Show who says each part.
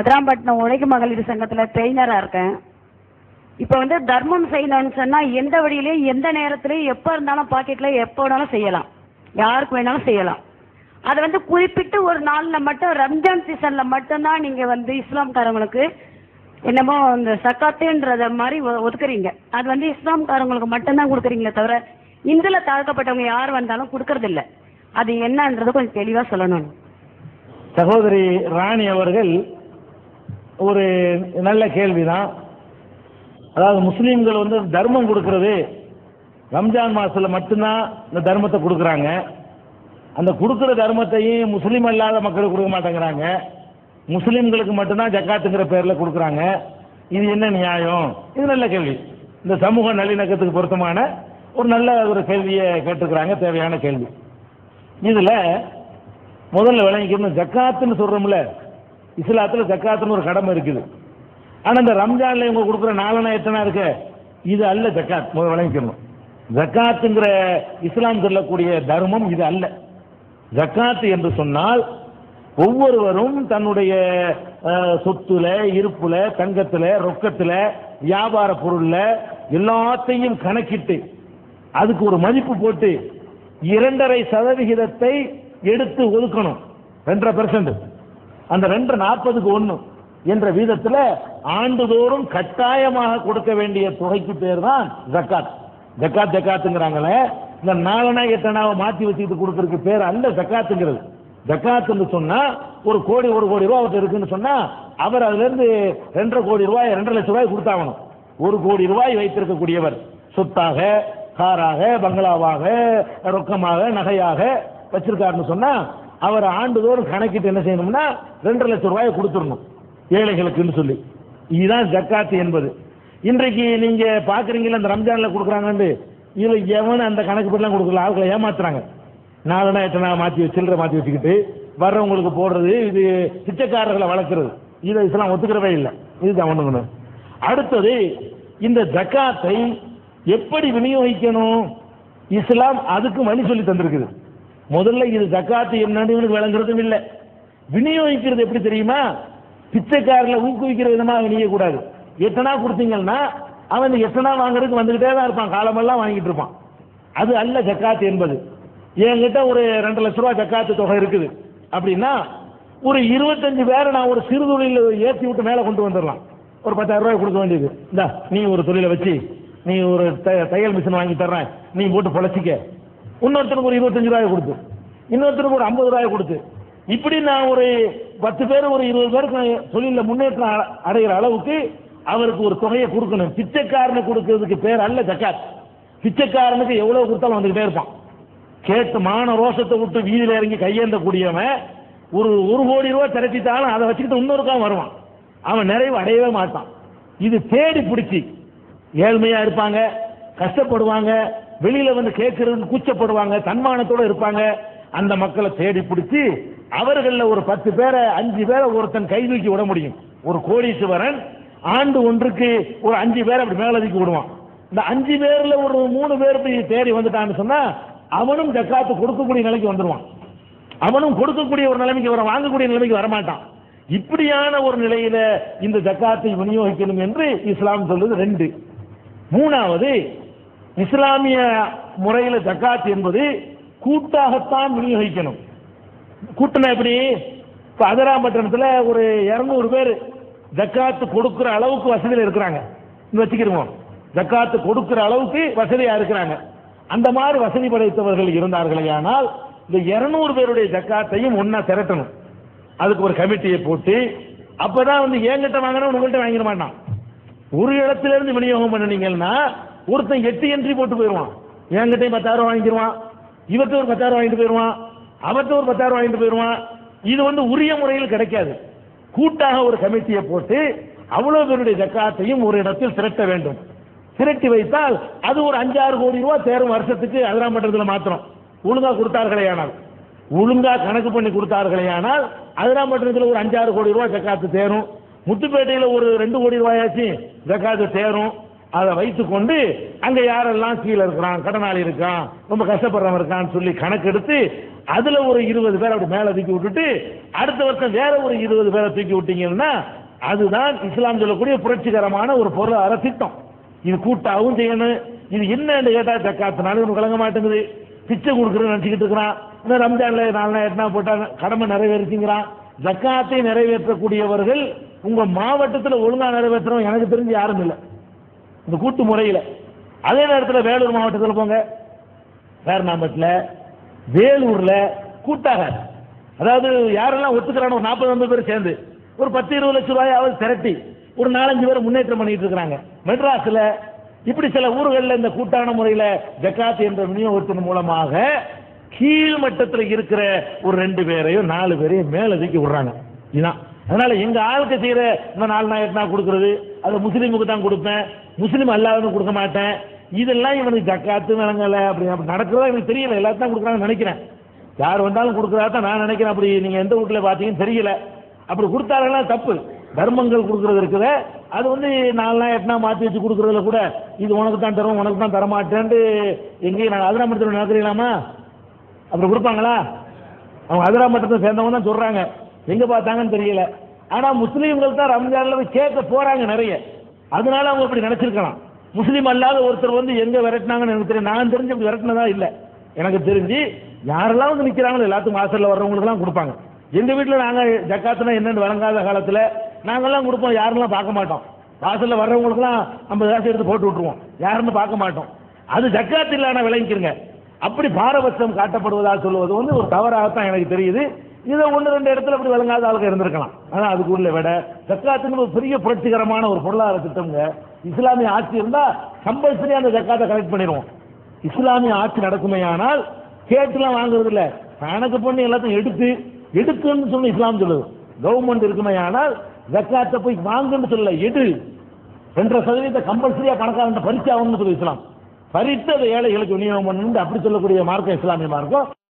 Speaker 1: அதிராம்பட்டினம் உழைக்கும் மகளிர் சங்கத்தில் ட்ரெயினராக இருக்கேன். இப்போ தர்மம் செய்யணும்னு சொன்னால் எந்த வழியிலையும் எந்த நேரத்துலையும் எப்போ இருந்தாலும் பாக்கெட்டில் எப்போ வேணாலும் செய்யலாம், யாருக்கு வேணாலும் செய்யலாம். அதை குறிப்பிட்டு ஒரு நாளில் மட்டும் ரம்ஜான் சீசனில் மட்டும்தான் நீங்கள் இஸ்லாம்காரங்களுக்கு என்னமோ இந்த சக்காத்துன்றத மாதிரி ஒதுக்குறீங்க. அது இஸ்லாம்காரங்களுக்கு மட்டும்தான் கொடுக்குறீங்களே தவிர இந்தில் தாழ்க்கப்பட்டவங்க யார் வந்தாலும் கொடுக்கறதில்ல. அது என்னன்றது கொஞ்சம் தெளிவாக சொல்லணும்.
Speaker 2: சகோதரி ராணி அவர்கள் ஒரு நல்ல கேள்விதான். அதாவது முஸ்லீம்கள் தர்மம் கொடுக்கறது ரம்ஜான் மாசத்துல மட்டும்தான் இந்த தர்மத்தை கொடுக்குறாங்க. அந்த கொடுக்குற தர்மத்தையும் முஸ்லீம் அல்லாத மக்களுக்கு கொடுக்க மாட்டேங்கிறாங்க. முஸ்லீம்களுக்கு மட்டும்தான் ஜக்காத்துங்கிற பேர்ல கொடுக்குறாங்க. இது என்ன நியாயம்? இது நல்ல கேள்வி. இந்த சமூக நல்லிணக்கத்துக்கு பொருத்தமான ஒரு நல்ல ஒரு கேள்வியை கேட்டுக்கிறாங்க, தேவையான கேள்வி. இதுல முதல்ல விளங்கிக்கணும், ஜக்காத்துன்னு சொல்றோம்ல, இஸ்லாத்துல ஜக்காத்துன்னு ஒரு கடமை இருக்குது. ஆனா இந்த ரம்ஜான்ல இவங்க கொடுக்குற நாலனா எத்தனை இருக்கு, இது அல்ல ஜக்காத். முதல்ல விளங்கிக்கணும், ஜக்காத்துங்கிற இஸ்லாம் சொல்லக்கூடிய தர்மம் இது அல்ல. ஜக்காத்து என்று சொன்னால் ஒவ்வொருவரும் தன்னுடைய சொத்துல, இருப்புல, தங்கத்துல, ரொக்கத்துல, வியாபார பொருள்ல எல்லாத்தையும் கணக்கிட்டு அதுக்கு ஒரு மதிப்பு போட்டு 2.5% எடுத்து ஒதுக்கணும். 2.5%, அந்த 2.40 என்ற வீதத்தில் ஆண்டுதோறும் கட்டாயமாக கொடுக்க வேண்டிய தொகைக்கு பேர் தான் ஜக்காத். ஜக்காத்துங்கிறாங்களே, இந்த 4 8 மாற்றி வச்சுக்கிட்டு கொடுக்கறதுக்கு பேர் அல்ல ஜக்காத்துங்கிறது. ஜக்காத்துன்னு சொன்னா ஒரு கோடி ரூபாய் அவர்கிட்ட இருக்குன்னு சொன்னா அவர் அதுல இருந்து 2.5 கோடி ரூபாய் 2 லட்சம் ரூபாய் கொடுத்தாகணும். 1 கோடி ரூபாய் வைத்திருக்கக்கூடியவர் சொத்தாக, காராக, பங்களாவாக, ரொக்கமாக, நகையாக வச்சிருக்காருன்னு சொன்னா அவர் ஆண்டுதோறும் கணக்கிட்டு என்ன செய்யணும்னா 2 லட்சம் ரூபாய் கொடுத்துடணும் ஏழைகளுக்குன்னு சொல்லி. இதுதான் ஜக்காத்து என்பது. இன்றைக்கு நீங்க பாக்குறீங்களா இந்த ரம்ஜான்ல கொடுக்குறாங்கன்னு, இதுல எவன் அந்த கணக்கு பற்றிலாம் கொடுக்கல, ஆட்களை ஏமாத்துறாங்க. 4 8 மாற்றி சில்லறை மாற்றி வச்சுக்கிட்டு வர்றவங்களுக்கு போடுறது, இது பிச்சைக்காரர்களை வளர்க்கறது. இதை இஸ்லாம் ஒத்துக்கிறவே இல்லை. இதுதான் ஒண்ணுங்கணும். அடுத்தது, இந்த ஜக்காத்தை எப்படி விநியோகிக்கணும், இஸ்லாம் அதுக்கு வழி சொல்லி தந்திருக்குது. முதல்ல இது ஜக்காத்து என்னன்னு விளங்குறதும் இல்லை. விநியோகிக்கிறது எப்படி தெரியுமா, பிச்சைக்காரர்களை ஊக்குவிக்கிற விதமாக விநியோகக்கூடாது. 8 கொடுத்தீங்கன்னா அவன் 8 வாங்குறதுக்கு வந்துகிட்டே தான் இருப்பான், காலமெல்லாம் வாங்கிட்டு இருப்பான். அது அல்ல ஜக்காத்து என்பது. என்கிட்ட ஒரு 2 லட்ச ரூபாய் ஜக்காத்து தொகை இருக்குது அப்படின்னா ஒரு 25 பேரை நான் ஒரு சிறு தொழில் ஏற்றி விட்டு மேலே கொண்டு வந்துடலாம். ஒரு 10,000 ரூபாய் கொடுக்க வேண்டியது. இந்தா நீ ஒரு தொழிலை வச்சு நீ ஒரு தையல் மிஷின் வாங்கி தர்றேன், நீ போட்டு பொழைச்சிக்க. இன்னொருத்தருக்கு ஒரு 25 ரூபாய் கொடுத்து, இன்னொருத்தருக்கு ஒரு 50 ரூபாய் கொடுத்து, இப்படி நான் ஒரு 10 பேர் ஒரு 20 பேருக்கு தொழிலில் முன்னேற்றம் அடைகிற அளவுக்கு அவருக்கு ஒரு தொகையை கொடுக்கணும். பிச்சைக்காரனுக்கு கொடுக்கறதுக்கு பேர் அல்ல ஜக்காத். பிச்சைக்காரனுக்கு எவ்வளவு கொடுத்தாலும் வந்துகிட்டே இருப்பான். கேட்டு மான ரோஷத்தை விட்டு வீதியில் இறங்கி கையேந்தக்கூடியவன் ஒரு 1 கோடி ரூபாய் திரட்டிட்டாலும் அதை வச்சுக்கிட்டு இன்னொருக்காக வருவான். அவன் நிறைவு அடையவே மாட்டான். இது தேடி பிடிச்சி ஏழ்மையா இருப்பாங்க, கஷ்டப்படுவாங்க, வெளியில கேட்கறதுக்கு கூச்சப்படுவாங்க, தன்மானத்தோட இருப்பாங்க. அந்த மக்களை தேடி பிடிச்சி அவர்கள ஒரு 10 பேரை 5 பேரை ஒருத்தன் கை தூக்கி விட முடியும். ஒரு கோடீஸ்வரன் ஆண்டு ஒன்றுக்கு ஒரு 5 பேரை அப்படி மேலதிக்கு விடுவான். இந்த 5 பேர்ல ஒரு 3 பேர் தேடி வந்துட்டான்னு சொன்னா அவனும் ஜக்காத்து கொடுக்கக்கூடிய நிலைக்கு வந்துடுவான். அவனும் கொடுக்கக்கூடிய ஒரு நிலைமைக்கு வர, வாங்கக்கூடிய நிலைமைக்கு வரமாட்டான். இப்படியான ஒரு நிலையில இந்த ஜக்காத்தை விநியோகிக்கணும் என்று இஸ்லாம் சொல்றது 2. 3வது, இஸ்லாமிய முறையில ஜக்காத் என்பது கூட்டாகத்தான் விநியோகிக்கணும். கூட்டணி எப்படி, இப்ப அதிராம்பட்டினத்துல ஒரு 200 பேர் ஜக்காத்து கொடுக்கிற அளவுக்கு வசதியில் இருக்கிறாங்க வச்சுக்கிறோம். ஜக்காத்து கொடுக்கிற அளவுக்கு வசதியா இருக்கிறாங்க. அந்த மாதிரி வசதி படைத்தவர்கள் இருந்தார்களே, ஆனால் இந்த 200 பேருடைய ஜக்காத்தையும் ஒன்னா திரட்டணும். அதுக்கு ஒரு கமிட்டியை போட்டு அப்பதான் என்கிட்ட வாங்கினா உங்கள்கிட்ட வாங்கிட மாட்டான். ஒரு இடத்துல இருந்து விநியோகம் பண்ணினீங்கன்னா ஒருத்தன் 8 என்ட்ரி போட்டு போயிடுவான். என்கிட்டையும் 10,000 வாங்கிடுவான், இவர்கிட்ட ஒரு 10,000 வாங்கிட்டு போயிடுவான், அவர்கிட்ட ஒரு 10,000 வாங்கிட்டு போயிடுவான். இது உரிய முறையில் கிடைக்காது. கூட்டாக ஒரு கமிட்டியை போட்டு அவ்வளவு பேருடைய ஜக்காத்தையும் ஒரு இடத்தில் திரட்ட வேண்டும். திரட்டி வைத்தால் அது ஒரு 5-6 கோடி ரூபாய் தேரும் வருஷத்துக்கு. அதிராம்பட்டினத்தில் மாத்திரம் ஒழுங்கா கொடுத்தார்களே ஆனால், ஒழுங்கா கணக்கு பண்ணி கொடுத்தார்களே ஆனால் அதிராம்பட்டினத்தில் ஒரு 5-6 கோடி ரூபாய் ஜக்காத்து தேரும். முத்துப்பேட்டையில் ஒரு 2 கோடி ரூபாயாச்சும் ஜக்காத்து தேரும். அதை வைத்துக்கொண்டு அங்க யாரெல்லாம் கீழே இருக்கிறான், கடனாளி இருக்கான், ரொம்ப கஷ்டப்படுறவன் இருக்கான்னு சொல்லி கணக்கெடுத்து அதுல ஒரு 20 பேர் அப்படி மேல தூக்கி விட்டுட்டு அடுத்த வருஷம் வேற ஒரு 20 பேரை தூக்கி விட்டீங்கன்னா அதுதான் இஸ்லாம் சொல்லக்கூடிய புரட்சிகரமான ஒரு பொருளாதார திட்டம். இது கூட்டாவும் செய்யணும். இது என்னன்னு கேட்டா ஜக்காத்துனாலும் இவனுக்கு கலங்க மாட்டேங்குது. பிச்சை கொடுக்குறேன்னு நினைச்சுக்கிட்டு இருக்கிறான். இன்னும் ரம்ஜான்ல 4 போட்டா கடமை நிறைவேறிச்சுங்கிறான். ஜக்காத்தை நிறைவேற்றக்கூடியவர்கள் உங்க மாவட்டத்தில் ஒழுங்கா நிறைவேற்றணும் எனக்கு தெரிஞ்சு யாரும் இல்லை இந்த கூட்டு முறையில். அதே நேரத்தில் வேலூர் மாவட்டத்தில் போங்க, வேர்நாம்பட்டில், வேலூர்ல கூட்டாக, அதாவது யாரெல்லாம் ஒத்துக்கிறானோ 40-50 பேர் சேர்ந்து ஒரு 10-20 லட்சம் ரூபாயாவது திரட்டி ஒரு 4-5 பேர் முன்னேற்றம் பண்ணிட்டு இருக்கிறாங்க. மெட்ராஸ்ல இப்படி சில ஊர்களில் இந்த கூட்டான முறையில் ஜக்காத் என்ற விநியோகத்தின் மூலமாக கீழ்மட்டத்தில் இருக்கிற ஒரு 2 பேரையோ 4 பேரையும் மேல தூக்கி விடுறாங்க. இதுதான். அதனால எங்க ஆளுக்கு செய்யற இந்த 4,000 கொடுக்கறது அது முஸ்லீமுக்கு தான் கொடுப்பேன், முஸ்லீம் அல்லாதவனுக்கு கொடுக்க மாட்டேன், இதெல்லாம் இவனுக்கு ஜக்காத்து விளங்கல. அப்படி நடக்கிறதா எனக்கு தெரியல. எல்லாத்தையும் தான் கொடுக்குறாங்கன்னு நினைக்கிறேன். யார் வந்தாலும் கொடுக்குறதா தான் நான் நினைக்கிறேன். அப்படி நீங்க எந்த வீட்டில் பார்த்தீங்கன்னு தெரியல. அப்படி கொடுத்தாங்கன்னா தப்பு. தர்மங்கள் கொடுக்கறது இருக்குது, அது 4,000 மாற்றி வச்சு கொடுக்கறதுல கூட இது உனக்கு தான் தரும் உனக்கு தான் தரமாட்டேன்ட்டு எங்கேயும் நாங்கள் அதிராமட்டத்தில் நடக்கிறீங்களாமா அப்படி கொடுப்பாங்களா? அவங்க அதிராமட்டத்தை சேர்ந்தவங்க தான் சொல்றாங்க, எங்க பார்த்தாங்கன்னு தெரியல. ஆனா முஸ்லீம்கள் தான் ரம்ஜான்ல போய் கேட்க போறாங்க நிறைய. அதனால அவங்க இப்படி நினைச்சிருக்கலாம். முஸ்லீம் அல்லாத ஒருத்தர் எங்க விரட்டினாங்கன்னு எனக்கு தெரியும். நான் தெரிஞ்சு அப்படி விரட்டினதா இல்லை. எனக்கு தெரிஞ்சு யாரெல்லாம் நிற்கிறாங்களோ எல்லாத்துக்கும் வாசல்ல வர்றவங்களுக்கு எல்லாம் கொடுப்பாங்க. எங்க வீட்டில் நாங்கள் ஜக்காத்துனா என்னென்னு வழங்காத காலத்தில் நாங்கெல்லாம் கொடுப்போம். யாரெல்லாம் பார்க்க மாட்டோம். வாசல்ல வர்றவங்களுக்குலாம் 50 காசு எடுத்து போட்டு விட்டுருவோம். யாருன்னு பார்க்க மாட்டோம். அது ஜக்காத் இல்லைன்னா விளங்கிக்கிறங்க. அப்படி பாரபட்சம் காட்டப்படுவதாக சொல்லுவது ஒரு தவறாகத்தான் எனக்கு தெரியுது. இதை 1-2 இடத்துல அப்படி விளங்காத ஆளுங்க இருந்திருக்கலாம். ஆனால் அதுக்கு உள்ள விட ஜக்காத்துக்கு ஒரு பெரிய புரட்சிகரமான ஒரு பொருளாதார திட்டம்ங்க. இஸ்லாமிய ஆட்சி இருந்தா கம்பல்சரி அந்த ஜக்காத்தை கலெக்ட் பண்ணிடுவோம். இஸ்லாமிய ஆட்சி நடக்குமே ஆனால் கேட்டுலாம் வாங்குறது இல்லை, கணக்கு பண்ணி எல்லாத்தையும் எடுத்துன்னு சொல்லி இஸ்லாம் சொல்லுது. கவர்மெண்ட் இருக்குமே ஆனால் ஜக்காத்தை போய் வாங்குன்னு சொல்லல, எடு 2% கம்பல்சரியா பணக்காரன் பறிச்சு ஆகணும்னு சொல்லி இஸ்லாம் பறித்து அதை ஏழைகளுக்கு விநியோகம் பண்ணு அப்படி சொல்லக்கூடிய மார்க்கம் இஸ்லாமிய மார்க்கம்.